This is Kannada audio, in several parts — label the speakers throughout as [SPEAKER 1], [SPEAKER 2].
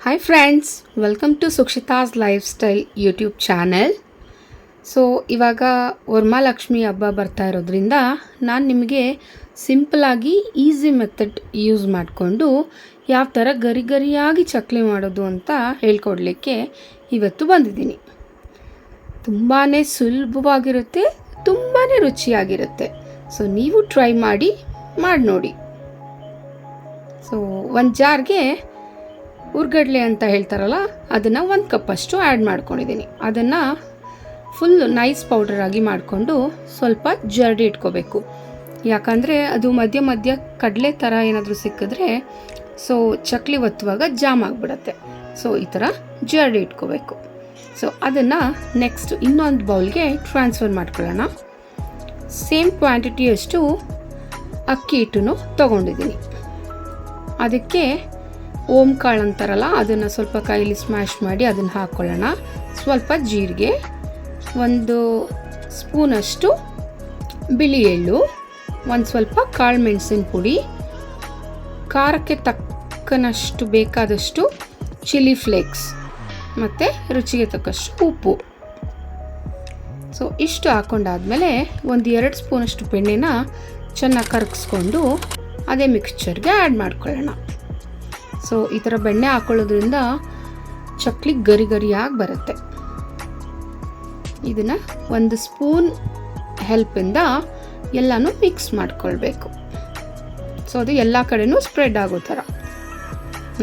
[SPEAKER 1] Hi friends, welcome to Sukshita's lifestyle YouTube channel. So ಇವಾಗ ವರಮಹಾಲಕ್ಷ್ಮಿ ಹಬ್ಬ ಬರ್ತಾ ಇರೋದ್ರಿಂದ ನಾನು ನಿಮಗೆ ಸಿಂಪಲಾಗಿ ಈಸಿ ಮೆಥಡ್ ಯೂಸ್ ಮಾಡಿಕೊಂಡು ಯಾವ ಥರ ಗರಿ ಗರಿಯಾಗಿ ಚಕ್ಲಿ ಮಾಡೋದು ಅಂತ ಹೇಳ್ಕೊಡ್ಲಿಕ್ಕೆ ಇವತ್ತು ಬಂದಿದ್ದೀನಿ. ತುಂಬಾ ಸುಲಭವಾಗಿರುತ್ತೆ, ತುಂಬಾ ರುಚಿಯಾಗಿರುತ್ತೆ. ಸೊ ನೀವು ಟ್ರೈ ಮಾಡಿ ನೋಡಿ. ಸೊ ಒಂದು ಜಾರ್ಗೆ ಉರ್ಗಡ್ಲೆ ಅಂತ ಹೇಳ್ತಾರಲ್ಲ, ಅದನ್ನು 1 ಕಪ್ಪಷ್ಟು ಆ್ಯಡ್ ಮಾಡ್ಕೊಂಡಿದ್ದೀನಿ. ಅದನ್ನು ಫುಲ್ ನೈಸ್ ಪೌಡರ್ ಆಗಿ ಮಾಡಿಕೊಂಡು ಸ್ವಲ್ಪ ಜರಡಿ ಇಟ್ಕೋಬೇಕು. ಯಾಕಂದರೆ ಅದು ಮಧ್ಯ ಮಧ್ಯ ಕಡಲೆ ಥರ ಏನಾದರೂ ಸಿಕ್ಕಿದ್ರೆ ಸೊ ಚಕ್ಲಿ ಒತ್ತುವಾಗ ಜಾಮ್ ಆಗಿಬಿಡತ್ತೆ. ಸೊ ಈ ಥರ ಜರಡಿ ಇಟ್ಕೋಬೇಕು. ಸೊ ಅದನ್ನು ನೆಕ್ಸ್ಟ್ ಇನ್ನೊಂದು ಬೌಲ್ಗೆ ಟ್ರಾನ್ಸ್ಫರ್ ಮಾಡ್ಕೊಳ್ಳೋಣ. ಸೇಮ್ ಕ್ವಾಂಟಿಟಿಯಷ್ಟು ಅಕ್ಕಿ ಹಿಟ್ಟನ್ನು ತೊಗೊಂಡಿದ್ದೀನಿ. ಅದಕ್ಕೆ ಓಮ್ ಕಾಳು ಅಂತಾರಲ್ಲ, ಅದನ್ನು ಸ್ವಲ್ಪ ಕೈಲಿ ಸ್ಮ್ಯಾಶ್ ಮಾಡಿ ಅದನ್ನು ಹಾಕ್ಕೊಳ್ಳೋಣ. ಸ್ವಲ್ಪ ಜೀರಿಗೆ, 1 ಸ್ಪೂನಷ್ಟು ಬಿಳಿ ಎಳ್ಳು, ಒಂದು ಸ್ವಲ್ಪ ಕಾಳು ಮೆಣಸಿನ ಪುಡಿ, ಖಾರಕ್ಕೆ ತಕ್ಕನಷ್ಟು ಬೇಕಾದಷ್ಟು ಚಿಲ್ಲಿ ಫ್ಲೇಕ್ಸ್ ಮತ್ತು ರುಚಿಗೆ ತಕ್ಕಷ್ಟು ಉಪ್ಪು. ಸೊ ಇಷ್ಟು ಹಾಕ್ಕೊಂಡಾದಮೇಲೆ 1-2 ಸ್ಪೂನಷ್ಟು ಬೆಣ್ಣೆನ ಚೆನ್ನಾಗಿ ಕರಗಿಸ್ಕೊಂಡು ಅದೇ ಮಿಕ್ಸ್ಚರ್ಗೆ ಆ್ಯಡ್ ಮಾಡ್ಕೊಳ್ಳೋಣ. ಸೊ ಈ ಥರ ಬೆಣ್ಣೆ ಹಾಕ್ಕೊಳ್ಳೋದ್ರಿಂದ ಚಕ್ಲಿ ಗರಿ ಗರಿಯಾಗಿ ಬರುತ್ತೆ. ಇದನ್ನು 1 ಸ್ಪೂನ್ ಹೆಲ್ಪಿಂದ ಎಲ್ಲನೂ ಮಿಕ್ಸ್ ಮಾಡ್ಕೊಳ್ಬೇಕು. ಸೊ ಅದು ಎಲ್ಲ ಕಡೆನೂ ಸ್ಪ್ರೆಡ್ ಆಗೋ ಥರ.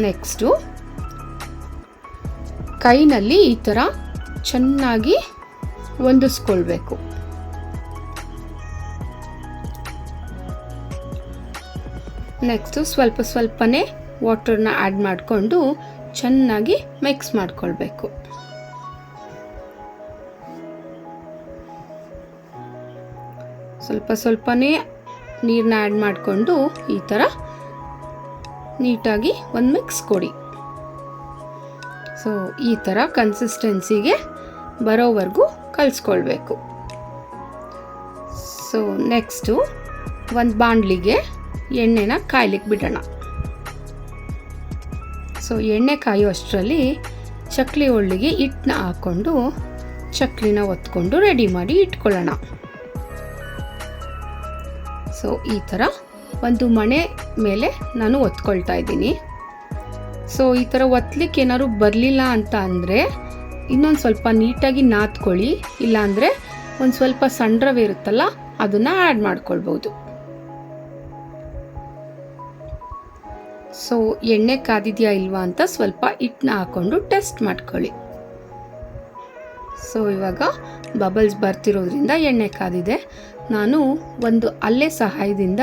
[SPEAKER 1] ನೆಕ್ಸ್ಟು ಕೈನಲ್ಲಿ ಈ ಥರ ಚೆನ್ನಾಗಿ ಹೊಂದಿಸ್ಕೊಳ್ಬೇಕು. ನೆಕ್ಸ್ಟು ಸ್ವಲ್ಪನೇ ವಾಟರ್ನ ಆ್ಯಡ್ ಮಾಡಿಕೊಂಡು ಚೆನ್ನಾಗಿ ಮಿಕ್ಸ್ ಮಾಡ್ಕೊಳ್ಬೇಕು. ಸ್ವಲ್ಪನೇ ನೀರನ್ನ ಆ್ಯಡ್ ಮಾಡಿಕೊಂಡು ಈ ಥರ ನೀಟಾಗಿ ಒಂದು ಮಿಕ್ಸ್ ಕೊಡಿ. ಸೊ ಈ ಥರ ಕನ್ಸಿಸ್ಟೆನ್ಸಿಗೆ ಬರೋವರೆಗೂ ಕಲಿಸ್ಕೊಳ್ಬೇಕು. ಸೊ ನೆಕ್ಸ್ಟು ಒಂದು ಬಾಣಲಿಗೆ ಎಣ್ಣೆನ ಕಾಯ್ಲಿಕ್ಕೆ ಬಿಡೋಣ. ಸೊ ಎಣ್ಣೆ ಕಾಯೋ ಅಷ್ಟರಲ್ಲಿ ಚಕ್ಲಿ ಒಳ್ಳಿಗೆ ಹಿಟ್ಟನ್ನ ಹಾಕ್ಕೊಂಡು ಚಕ್ಲಿನ ಒತ್ಕೊಂಡು ರೆಡಿ ಮಾಡಿ ಇಟ್ಕೊಳ್ಳೋಣ. ಸೊ ಈ ಥರ ಒಂದು ಮಣೆ ಮೇಲೆ ನಾನು ಒತ್ಕೊಳ್ತಾ ಇದ್ದೀನಿ. ಸೊ ಈ ಥರ ಒತ್ತಲಿಕ್ಕೆ ಏನಾದ್ರು ಬರಲಿಲ್ಲ ಅಂತ ಅಂದರೆ ಇನ್ನೊಂದು ಸ್ವಲ್ಪ ನೀಟಾಗಿ ನಾದ್ಕೊಳ್ಳಿ. ಇಲ್ಲಾಂದರೆ ಒಂದು ಸ್ವಲ್ಪ ಸಣ್ಣ ರವೆ ಇರುತ್ತಲ್ಲ, ಅದನ್ನು ಆ್ಯಡ್ ಮಾಡ್ಕೊಳ್ಬೋದು. ಸೊ ಎಣ್ಣೆ ಕಾದಿದೆಯಾ ಇಲ್ವಾ ಅಂತ ಸ್ವಲ್ಪ ಹಿಟ್ಟನ್ನ ಹಾಕ್ಕೊಂಡು ಟೆಸ್ಟ್ ಮಾಡ್ಕೊಳ್ಳಿ. ಸೊ ಇವಾಗ ಬಬಲ್ಸ್ ಬರ್ತಿರೋದ್ರಿಂದ ಎಣ್ಣೆ ಕಾದಿದೆ. ನಾನು ಒಂದು ಅಲ್ಲೇ ಸಹಾಯದಿಂದ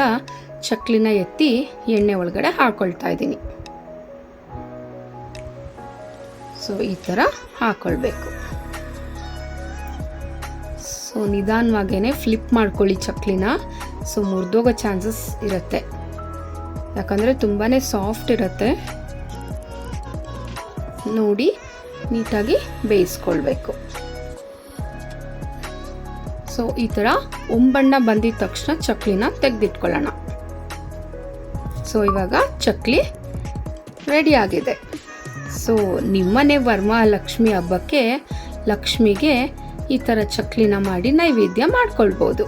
[SPEAKER 1] ಚಕ್ಲಿನ ಎತ್ತಿ ಎಣ್ಣೆ ಒಳಗಡೆ ಹಾಕ್ಕೊಳ್ತಾ ಇದ್ದೀನಿ. ಸೊ ಈ ಥರ ಹಾಕ್ಕೊಳ್ಬೇಕು. ಸೊ ನಿಧಾನವಾಗೇ ಫ್ಲಿಪ್ ಮಾಡ್ಕೊಳ್ಳಿ ಚಕ್ಲಿನ. ಸೊ ಮುರಿದೋಗೋ ಚಾನ್ಸಸ್ ಇರುತ್ತೆ, ಯಾಕಂದರೆ ತುಂಬಾ ಸಾಫ್ಟ್ ಇರುತ್ತೆ. ನೋಡಿ ನೀಟಾಗಿ ಬೇಯಿಸ್ಕೊಳ್ಬೇಕು. ಸೊ ಈ ಥರ ಒಂಬಣ್ಣ ಬಂದಿದ ತಕ್ಷಣ ಚಕ್ಲಿನ ತೆಗೆದಿಟ್ಕೊಳ್ಳೋಣ. ಸೊ ಇವಾಗ ಚಕ್ಲಿ ರೆಡಿ ಆಗಿದೆ. ಸೊ ನಿಮ್ಮನೆ ವರಮಹಾಲಕ್ಷ್ಮಿ ಹಬ್ಬಕ್ಕೆ ಲಕ್ಷ್ಮಿಗೆ ಈ ಥರ ಚಕ್ಲಿನ ಮಾಡಿ ನೈವೇದ್ಯ ಮಾಡ್ಕೊಳ್ಬೋದು.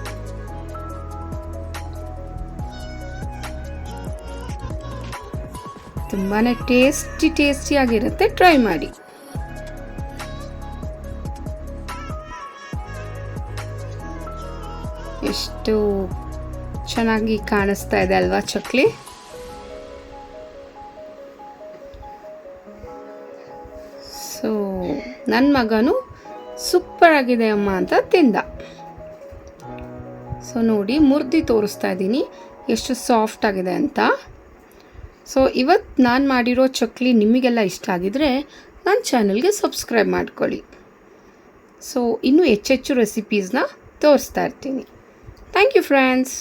[SPEAKER 1] ತುಂಬಾ ಟೇಸ್ಟಿಯಾಗಿರುತ್ತೆ, ಟ್ರೈ ಮಾಡಿ. ಎಷ್ಟು ಚೆನ್ನಾಗಿ ಕಾಣಿಸ್ತಾ ಇದೆ ಅಲ್ವಾ ಚಕ್ಲಿ? ಸೊ ನನ್ನ ಮಗನು ಸೂಪರ್ ಆಗಿದೆ ಅಮ್ಮ ಅಂತ ತಿಂದ. ಸೊ ನೋಡಿ ಮುರಿದು ತೋರಿಸ್ತಾ ಇದ್ದೀನಿ ಎಷ್ಟು ಸಾಫ್ಟ್ ಆಗಿದೆ ಅಂತ. ಸೊ ಇವತ್ತು ನಾನು ಮಾಡಿರೋ ಚಕ್ಲಿ ನಿಮಗೆಲ್ಲ ಇಷ್ಟ ಆಗಿದರೆ ನನ್ನ ಚಾನಲ್ಗೆ ಸಬ್ಸ್ಕ್ರೈಬ್ ಮಾಡ್ಕೊಳ್ಳಿ. ಸೊ ಇನ್ನೂ ಹೆಚ್ಚೆಚ್ಚು ರೆಸಿಪೀಸ್ನ ತೋರಿಸ್ತಾ ಇರ್ತೀನಿ. Thank you friends.